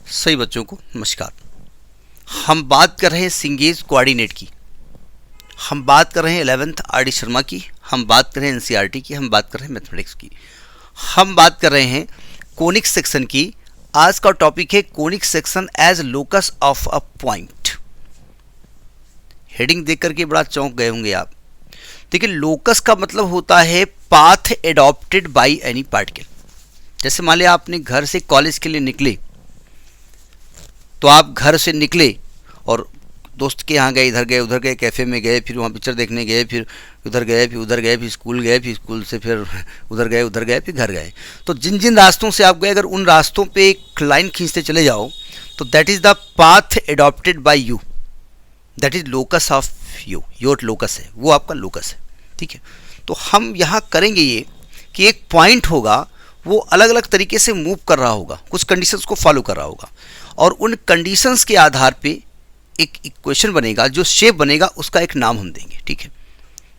सही बच्चों को नमस्कार। हम बात कर रहे हैं सिंगेज कोऑर्डिनेट की, हम बात कर रहे हैं 11th आर.डी. शर्मा की, हम बात कर रहे हैं एनसीईआरटी की, हम बात कर रहे हैं मैथमेटिक्स की, हम बात कर रहे हैं कोनिक सेक्शन की। आज का टॉपिक है conic section as locus of a point. Heading देख करके बड़ा चौंक गए होंगे आप। देखिए, लोकस का मतलब होता है path adopted by any particle. जैसे मान लिया आपने घर से कॉलेज के लिए निकले, तो आप घर से निकले और दोस्त के यहाँ गए, इधर गए उधर गए, कैफ़े में गए, फिर वहाँ पिक्चर देखने गए, फिर उधर गए, फिर उधर गए, फिर स्कूल गए, फिर स्कूल से फिर उधर गए, फिर घर गए। तो जिन जिन रास्तों से आप गए, अगर उन रास्तों पे एक लाइन खींचते चले जाओ तो that is the path adopted by you, that is locus of you. Your locus है, वो आपका लोकस है। ठीक है, तो हम यहाँ करेंगे ये कि एक पॉइंट होगा, वो अलग अलग तरीके से मूव कर रहा होगा, कुछ कंडीशंस को फॉलो कर रहा होगा, और उन कंडीशंस के आधार पे एक इक्वेशन बनेगा, जो शेप बनेगा उसका एक नाम हम देंगे। ठीक है,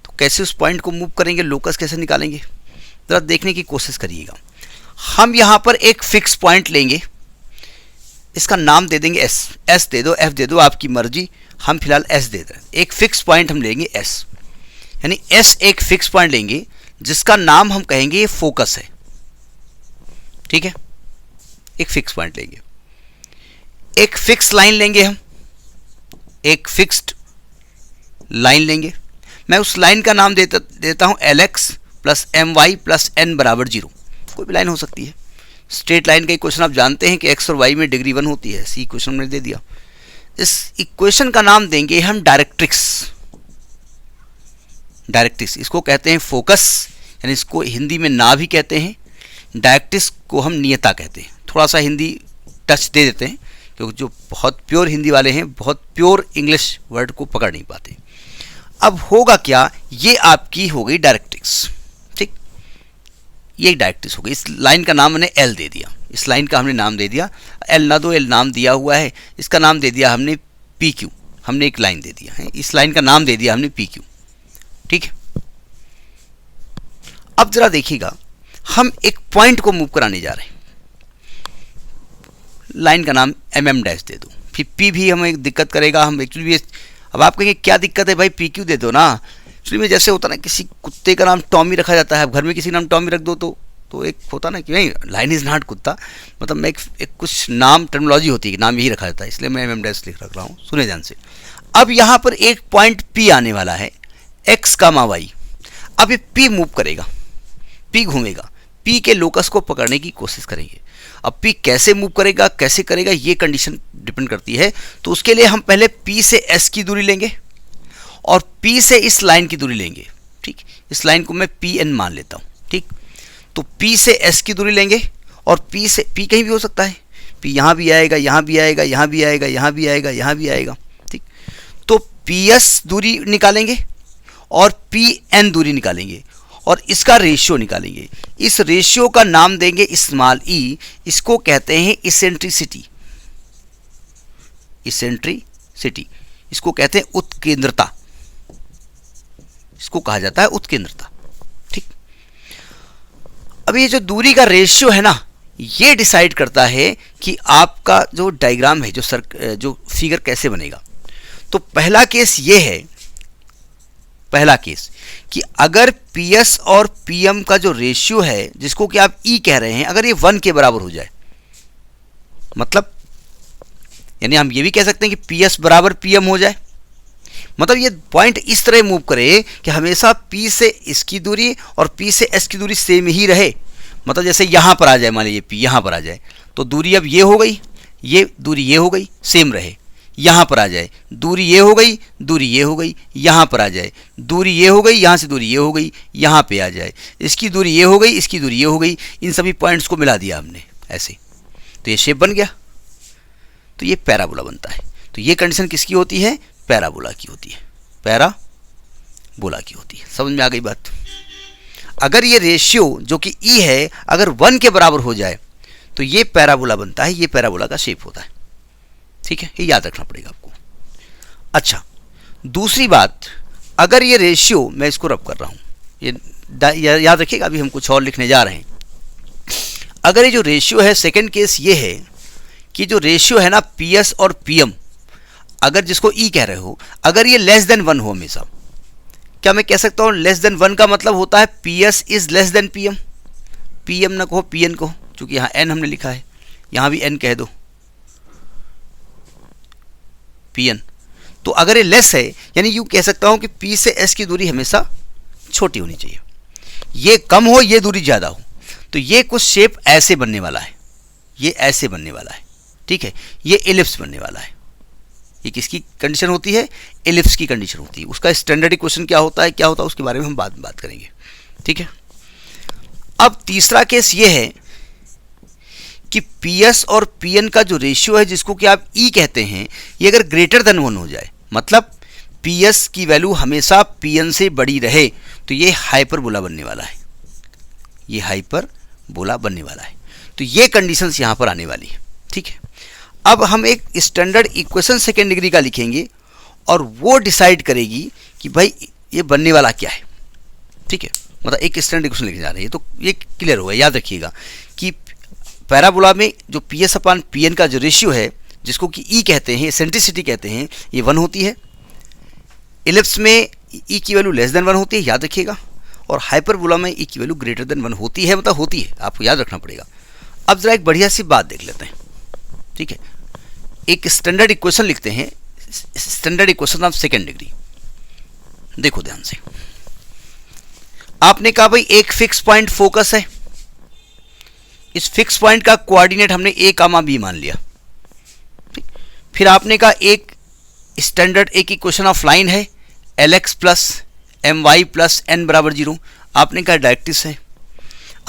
तो कैसे उस पॉइंट को मूव करेंगे, लोकस कैसे निकालेंगे, ज़रा देखने की कोशिश करिएगा। हम यहाँ पर एक फिक्स पॉइंट लेंगे, इसका नाम दे देंगे एस। एस दे दो, एफ दे दो, आपकी मर्जी। हम फिलहाल एस दे दें। एक फिक्स पॉइंट हम लेंगे एस, यानी एस एक फिक्स पॉइंट लेंगे जिसका नाम हम कहेंगे ये फोकस है। ठीक है, एक फिक्स पॉइंट लेंगे, एक फिक्स लाइन लेंगे, हम एक फिक्स्ड लाइन लेंगे। मैं उस लाइन का नाम देता हूं LX plus MY plus N बराबर 0। कोई भी लाइन हो सकती है। स्ट्रेट लाइन का इक्वेशन आप जानते हैं कि x और y में डिग्री 1 होती है। सी इक्वेशन मैंने दे दिया। इस इक्वेशन का नाम देंगे हम डायरेक्ट्रिक्स। डायरेक्ट्रिक्स इसको कहते हैं फोकस, यानी इसको हिंदी में ना भी कहते हैं। डायरेक्ट्रिक्स को हम नियता कहते हैं। थोड़ा सा हिंदी टच दे देते हैं, क्योंकि जो बहुत प्योर हिंदी वाले हैं बहुत प्योर इंग्लिश वर्ड को पकड़ नहीं पाते। अब होगा क्या, ये आपकी हो गई डायरेक्ट्रिक्स। ठीक, ये डायरेक्ट्रिक्स हो गई। इस लाइन का नाम मैंने L दे दिया, इस लाइन का हमने नाम दे दिया। L ना दो, L नाम दिया हुआ है, इसका नाम दे दिया हमने PQ। हमने एक लाइन दे दिया है, इस लाइन का नाम दे दिया हमने PQ। ठीक है, अब जरा देखिएगा, हम एक पॉइंट को मूव कराने जा रहे हैं। लाइन का नाम MM डैश दे दो, फिर P भी हमें एक दिक्कत करेगा। हम एक्चुअली अब आप कहेंगे क्या दिक्कत है भाई, PQ दे दो ना। एक्चुअली में जैसे होता ना, किसी कुत्ते का नाम टॉमी रखा जाता है, अब घर में किसी का नाम टॉमी रख दो तो एक होता ना कि नहीं, लाइन इज नॉट कुत्ता, मतलब मैं एक कुछ नाम टर्मिनोलॉजी होती है, नाम यही रखा जाता है, इसलिए मैं MM डैश लिख रख रहा हूँ, सुने ध्यान से। अब यहाँ पर एक पॉइंट P आने वाला है, X, Y। अब ये P मूव करेगा, P घूमेगा, P के लोकस को पकड़ने की कोशिश करेंगे। अब P कैसे मूव करेगा, कैसे करेगा, ये कंडीशन डिपेंड करती है। तो उसके लिए हम पहले P से S की दूरी लेंगे और P से इस लाइन की दूरी लेंगे। ठीक, इस लाइन को मैं PN मान लेता हूँ। ठीक, तो P से S की दूरी लेंगे और P से P कहीं भी हो सकता है, P यहाँ भी आएगा, यहाँ भी आएगा, यहाँ भी आएगा, यहाँ भी आएगा, यहाँ भी आएगा। ठीक, तो PS दूरी निकालेंगे और PN दूरी निकालेंगे और इसका रेशियो निकालेंगे। इस रेशियो का नाम देंगे स्मॉल e। इसको कहते हैं इसेंट्रिसिटी। इसेंट्रिसिटी इसको कहते हैं उत्केंद्रता, इसको कहा जाता है उत्केंद्रता। ठीक, अब ये जो दूरी का रेशियो है ना, ये डिसाइड करता है कि आपका जो डायग्राम है, जो फिगर कैसे बनेगा। तो पहला केस ये है, पहला केस कि अगर PS और PM का जो रेशियो है, जिसको कि आप E कह रहे हैं, अगर ये 1 के बराबर हो जाए, मतलब यानी हम ये भी कह सकते हैं कि PS बराबर PM हो जाए, मतलब ये पॉइंट इस तरह मूव करे कि हमेशा P से इसकी दूरी और P से S की दूरी सेम ही रहे। मतलब जैसे यहाँ पर आ जाए, मान लीजिए P यहाँ पर आ जाए, तो दूरी अब ये हो गई, ये दूरी ये हो गई, सेम रहे। यहाँ पर आ जाए, दूरी ये हो गई, दूरी ये हो गई, यहाँ पर आ जाए, दूरी ये हो गई, यहाँ से दूरी ये हो गई, यहाँ पे आ जाए, इसकी दूरी ये हो गई, इसकी दूरी ये हो गई। इन सभी पॉइंट्स को मिला दिया हमने ऐसे, तो ये शेप बन गया। तो ये पैराबोला बनता है। तो ये कंडीशन किसकी होती है, पैराबोला की होती है, पैराबोला की होती है। समझ में आ गई बात। अगर ये रेशियो जो कि E है अगर 1 के बराबर हो जाए तो ये पैराबोला बनता है, ये पैराबोला का शेप होता है। ठीक है, ये याद रखना पड़ेगा आपको। अच्छा, दूसरी बात, अगर ये रेशियो, मैं इसको रब कर रहा हूँ, ये याद रखिएगा, अभी हम कुछ और लिखने जा रहे हैं। अगर ये जो रेशियो है, सेकंड केस ये है कि जो रेशियो है ना पी एस और पी एम, अगर जिसको ई कह रहे हो, अगर ये लेस देन 1 हो हमेशा, क्या मैं कह सकता हूँ लेस देन 1 का मतलब होता है P S is less than P M. P M ना कहो पी एन कहो, क्योंकि यहाँ एन हमने लिखा है, यहाँ भी एन कह दो, पी एन। तो अगर ये लेस है यानी यूँ कह सकता हूँ कि पी से एस की दूरी हमेशा छोटी होनी चाहिए, ये कम हो ये दूरी ज़्यादा हो। तो ये कुछ शेप ऐसे बनने वाला है, ये ऐसे बनने वाला है, ठीक है, ये एलिप्स बनने वाला है। ये किसकी कंडीशन होती है? एलिप्स की कंडीशन होती है। उसका स्टैंडर्ड इक्वेशन क्या होता है उसके बारे में हम बाद में बात करेंगे, ठीक है। अब तीसरा केस ये है कि पी एस और पी एन का जो रेशियो है जिसको कि आप ई कहते हैं, ये अगर ग्रेटर देन 1 हो जाए, मतलब पी एस की वैल्यू हमेशा पी एन से बड़ी रहे, तो ये हाइपरबोला बनने वाला है, ये हाइपरबोला बनने वाला है। तो ये कंडीशंस यहाँ पर आने वाली है, ठीक है। अब हम एक स्टैंडर्ड इक्वेशन सेकेंड डिग्री का लिखेंगे और वो डिसाइड करेगी कि भाई ये बनने वाला क्या है, ठीक है। मतलब एक स्टैंडर्ड इक्वेशन लिखने जा रहे हैं, तो ये क्लियर होगा। याद रखिएगा कि पैराबोला में जो P S upon P N का जो रेशियो है जिसको कि ई कहते हैं, एसेंट्रिसिटी कहते हैं, ये 1 होती है। इलिप्स में ई की वैल्यू लेस देन 1 होती है, याद रखिएगा। और हाइपरबोला में ई की वैल्यू ग्रेटर देन 1 होती है, मतलब होती है, आपको याद रखना पड़ेगा। अब जरा एक बढ़िया सी बात देख लेते हैं, ठीक है। एक स्टैंडर्ड इक्वेशन लिखते हैं, standard equation of second degree. देखो ध्यान से, आपने कहा भाई एक फिक्स पॉइंट फोकस है, इस फिक्स पॉइंट का कोऑर्डिनेट हमने ए कामा बी मान लिया। फिर आपने कहा एक स्टैंडर्ड एक इक्वेशन ऑफ लाइन है, L X plus M Y plus N बराबर 0। आपने कहा डायरेक्ट्रिक्स है।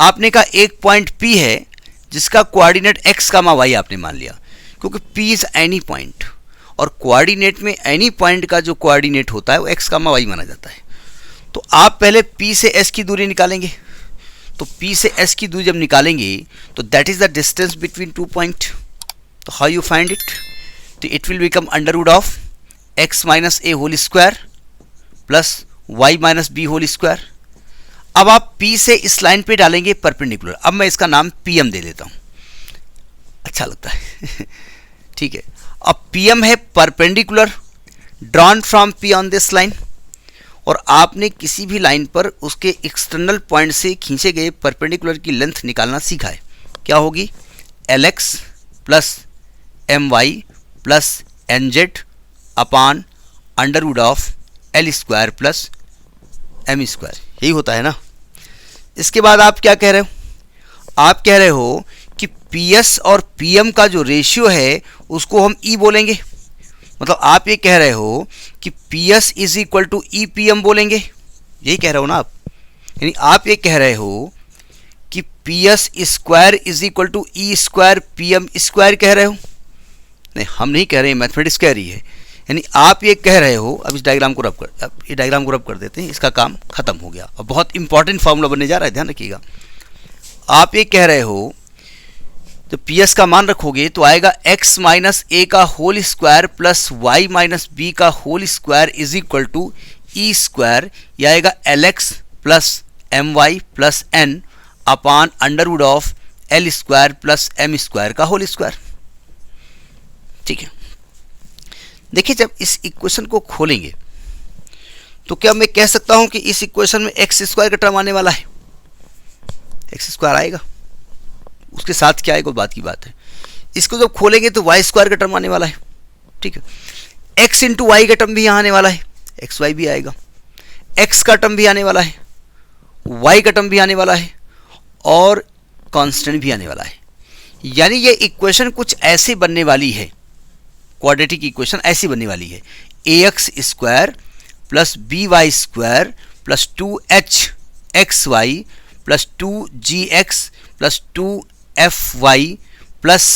आपने कहा एक पॉइंट पी है जिसका कोऑर्डिनेट एक्स कामा वाई आपने मान लिया, क्योंकि पी इज एनी पॉइंट और कोऑर्डिनेट में एनी पॉइंट का जो कोऑर्डिनेट होता है वो एक्स कामा वाई माना जाता है। तो आप पहले पी से एस की दूरी निकालेंगे, तो P से S की दूरी जब निकालेंगे तो that is the distance between 2 point. तो हाउ यू फाइंड इट? तो it will become under root of x minus A whole square plus y minus B whole square. अब आप P से इस लाइन पे डालेंगे परपेंडिकुलर। अब मैं इसका नाम PM दे देता हूँ, अच्छा लगता है ठीक है। अब PM है perpendicular drawn from P on this line, और आपने किसी भी लाइन पर उसके एक्सटर्नल पॉइंट से खींचे गए परपेंडिकुलर की लेंथ निकालना सीखा है। क्या होगी? Lx plus My plus Nz upon under root of L square plus M square, यही होता है ना। इसके बाद आप क्या कह रहे हो? आप कह रहे हो कि PS और PM का जो रेशियो है उसको हम E बोलेंगे। मतलब आप ये कह रहे हो कि PS is equal to E P M बोलेंगे, यही कह रहे हो ना आप। यानी आप ये कह रहे हो कि PS स्क्वायर is equal to E square PM square कह रहे हो। नहीं, हम नहीं कह रहे हैं, मैथमेटिक्स कह रही है। यानी आप ये कह रहे हो, अब इस डायग्राम को रब कर देते हैं, इसका काम खत्म हो गया। अब बहुत इंपॉर्टेंट फॉर्मूला बनने जा रहा है, ध्यान रखिएगा। आप ये कह रहे हो तो PS का मान रखोगे तो आएगा x माइनस ए का whole square plus y minus b का whole square is equal to E square. यह आएगा LX plus MY plus N upon under root of L square plus M square का होल स्क्वायर, ठीक है। देखिए, जब इस इक्वेशन को खोलेंगे तो क्या मैं कह सकता हूं कि इस इक्वेशन में एक्स स्क्वायर का टर्म आने वाला है? एक्स स्क्वायर आएगा, उसके साथ क्या आएगा बात की बात है। इसको जब खोलेंगे तो वाई स्क्वायर का टर्म आने वाला है, ठीक है। एक्स इंटू वाई का टर्म भी यहाँ आने वाला है, एक्स वाई भी आएगा। एक्स का टर्म भी आने वाला है, वाई का टर्म भी आने वाला है, और कांस्टेंट भी आने वाला है। यानी ये इक्वेशन कुछ ऐसे बनने वाली है, क्वाड्रेटिक इक्वेशन ऐसी बनने वाली है, ax square plus by square plus 2hxy plus 2gx plus 2fy plus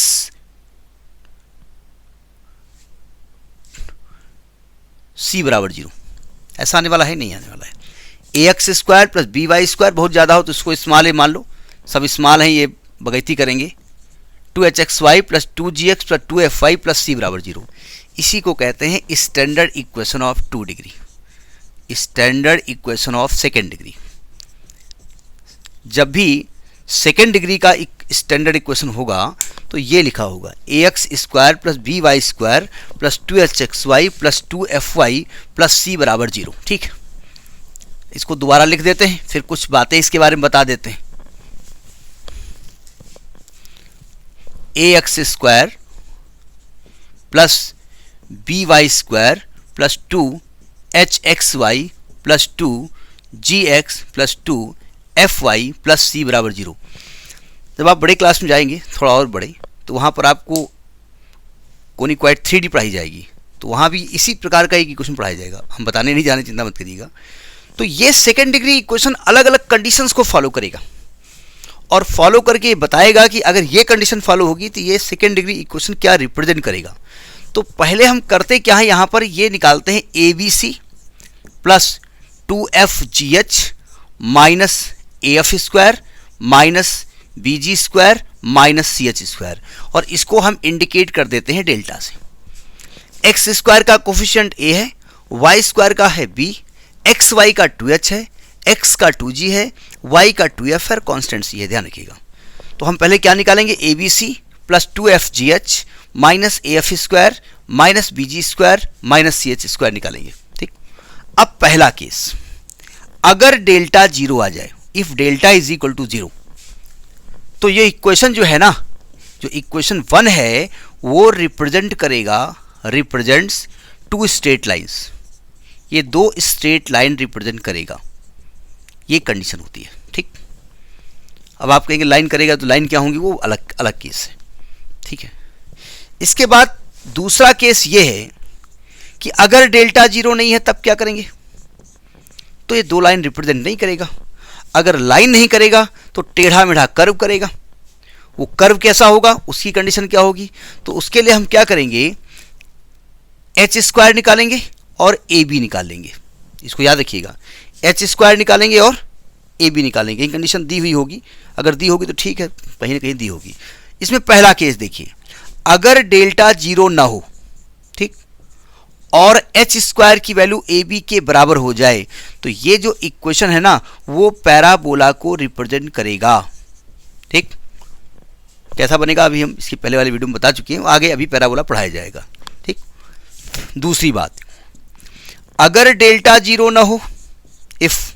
c बराबर 0। ऐसा आने वाला है? नहीं आने वाला है। ax square plus by square बहुत ज़्यादा हो तो इसको स्मॉल ए मान लो, सब स्मॉल है, ये बगैती करेंगे। 2hxy plus 2gx plus 2fy plus c बराबर 0। इसी को कहते हैं standard equation of 2 degree, standard equation of second degree. जब भी सेकेंड डिग्री का एक स्टैंडर्ड इक्वेशन होगा तो ये लिखा होगा ax square plus B Y square plus 2hxy plus 2fy plus c बराबर 0। ठीक, इसको दोबारा लिख देते हैं, फिर कुछ बातें इसके बारे में बता देते हैं। ax square plus B Y square plus 2hxy plus 2gx plus 2fy plus c बराबर 0। जब आप बड़े क्लास में जाएंगे, थोड़ा और बड़े, तो वहाँ पर आपको कोनिक्वाइट 3D पढ़ाई जाएगी, तो वहाँ भी इसी प्रकार का एक इक्वेशन पढ़ाया जाएगा। हम बताने नहीं जाने, चिंता मत करिएगा। तो ये सेकेंड डिग्री इक्वेशन अलग अलग कंडीशंस को फॉलो करेगा और फॉलो करके बताएगा कि अगर ये कंडीशन फॉलो होगी तो ये सेकेंड डिग्री इक्वेशन क्या रिप्रेजेंट करेगा। तो पहले हम करते क्या है, यहाँ पर ये निकालते हैं ABC plus 2FGH minus AF square minus BG square minus CH square, और इसको हम इंडिकेट कर देते हैं डेल्टा से। एक्स स्क्वायर का कोफिशिएंट A है, वाई स्क्वायर का है B, एक्स वाई का 2H है, एक्स का 2G है, y का 2F है, कांस्टेंट C है, ध्यान रखिएगा। तो हम पहले क्या निकालेंगे, ABC plus 2FGH minus AF square minus BG square minus CH square निकालेंगे। ठीक, अब पहला केस, अगर डेल्टा 0 आ जाए, if delta is equal to 0, तो ये इक्वेशन जो है ना, जो इक्वेशन 1 है वो रिप्रेजेंट करेगा, रिप्रेजेंट्स 2 स्ट्रेट लाइंस, ये 2 स्ट्रेट लाइन रिप्रेजेंट करेगा, ये कंडीशन होती है। ठीक, अब आप कहेंगे लाइन करेगा तो लाइन क्या होंगी, वो अलग अलग केस है। ठीक है, इसके बाद दूसरा केस ये है कि अगर डेल्टा 0 नहीं है तब क्या करेंगे, तो ये 2 लाइन रिप्रेजेंट नहीं करेगा। अगर लाइन नहीं करेगा तो टेढ़ा मेढ़ा कर्व करेगा। वो कर्व कैसा होगा, उसकी कंडीशन क्या होगी, तो उसके लिए हम क्या करेंगे, एच स्क्वायर निकालेंगे और ए बी निकाल लेंगे। इसको याद रखिएगा, एच स्क्वायर निकालेंगे और ए बी निकालेंगे। ये कंडीशन दी हुई होगी, अगर दी होगी तो ठीक है, कहीं ना कहीं दी होगी। इसमें पहला केस देखिए, अगर डेल्टा 0 ना हो, ठीक, और एच स्क्वायर की वैल्यू ए बी के बराबर हो जाए, तो ये जो इक्वेशन है ना वो पैराबोला को रिप्रेजेंट करेगा। ठीक, कैसा बनेगा अभी हम इसकी पहले वाली वीडियो में बता चुके हैं, आगे अभी पैराबोला पढ़ाया जाएगा। ठीक, दूसरी बात, अगर डेल्टा 0 ना हो, इफ,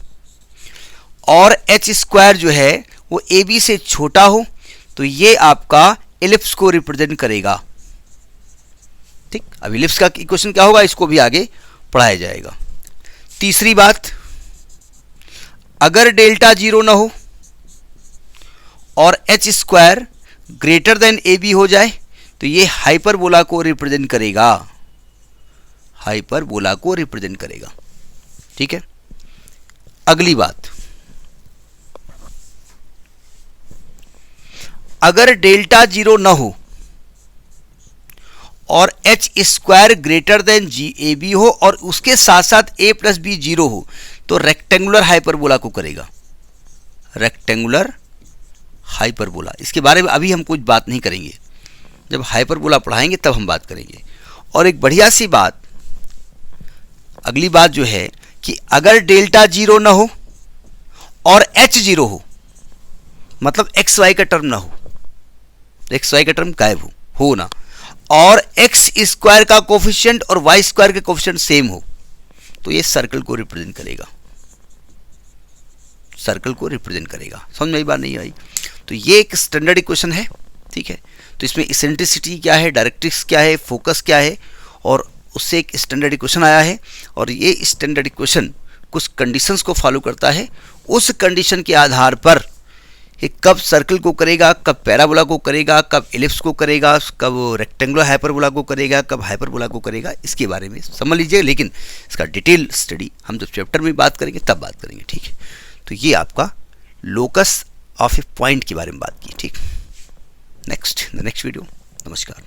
और एच स्क्वायर जो है वो ए बी से छोटा हो, तो ये आपका एलिप्स को रिप्रेजेंट करेगा। ठीक, अब एलिप्स का इक्वेशन क्या होगा इसको भी आगे पढ़ाया जाएगा। तीसरी बात, अगर डेल्टा 0 ना हो और H square greater than A B हो जाए, तो ये हाइपरबोला को रिप्रेजेंट करेगा, हाइपरबोला को रिप्रेजेंट करेगा। ठीक है, अगली बात, अगर डेल्टा 0 ना हो और H square greater than G A B हो और उसके साथ साथ ए प्लस बी 0 हो, तो रेक्टेंगुलर हाइपरबोला को करेगा, रेक्टेंगुलर हाइपरबोला। इसके बारे में अभी हम कुछ बात नहीं करेंगे, जब हाइपरबोला पढ़ाएंगे तब हम बात करेंगे। और एक बढ़िया सी बात, अगली बात जो है कि अगर डेल्टा 0 ना हो और एच 0 हो, मतलब एक्स वाई का टर्म ना हो, एक्स वाई का टर्म गायब हो ना, और एक्स स्क्वायर का कोफिशिएंट और वाई स्क्वायर का कोफिशिएंट सेम हो, तो ये सर्कल को रिप्रेजेंट करेगा, सर्कल को रिप्रेजेंट करेगा। समझ में आई बात नहीं आई? तो ये एक स्टैंडर्ड इक्वेशन है। ठीक है, तो इसमें इसेंट्रिसिटी क्या है, डायरेक्ट्रिक्स क्या है, फोकस क्या है, और उससे एक स्टैंडर्ड इक्वेशन आया है। और ये स्टैंडर्ड इक्वेशन कुछ कंडीशंस को फॉलो करता है। उस कंडीशन के आधार पर कि कब सर्कल को करेगा, कब पैराबोला को करेगा, कब एलिप्स को करेगा, कब रेक्टेंगुलर हाइपरबोला को करेगा, कब हाइपरबोला को करेगा, इसके बारे में समझ लीजिए। लेकिन इसका डिटेल स्टडी हम जब चैप्टर में बात करेंगे तब बात करेंगे। ठीक है, तो ये आपका लोकस ऑफ ए पॉइंट के बारे में बात की। ठीक, नेक्स्ट वीडियो। नमस्कार।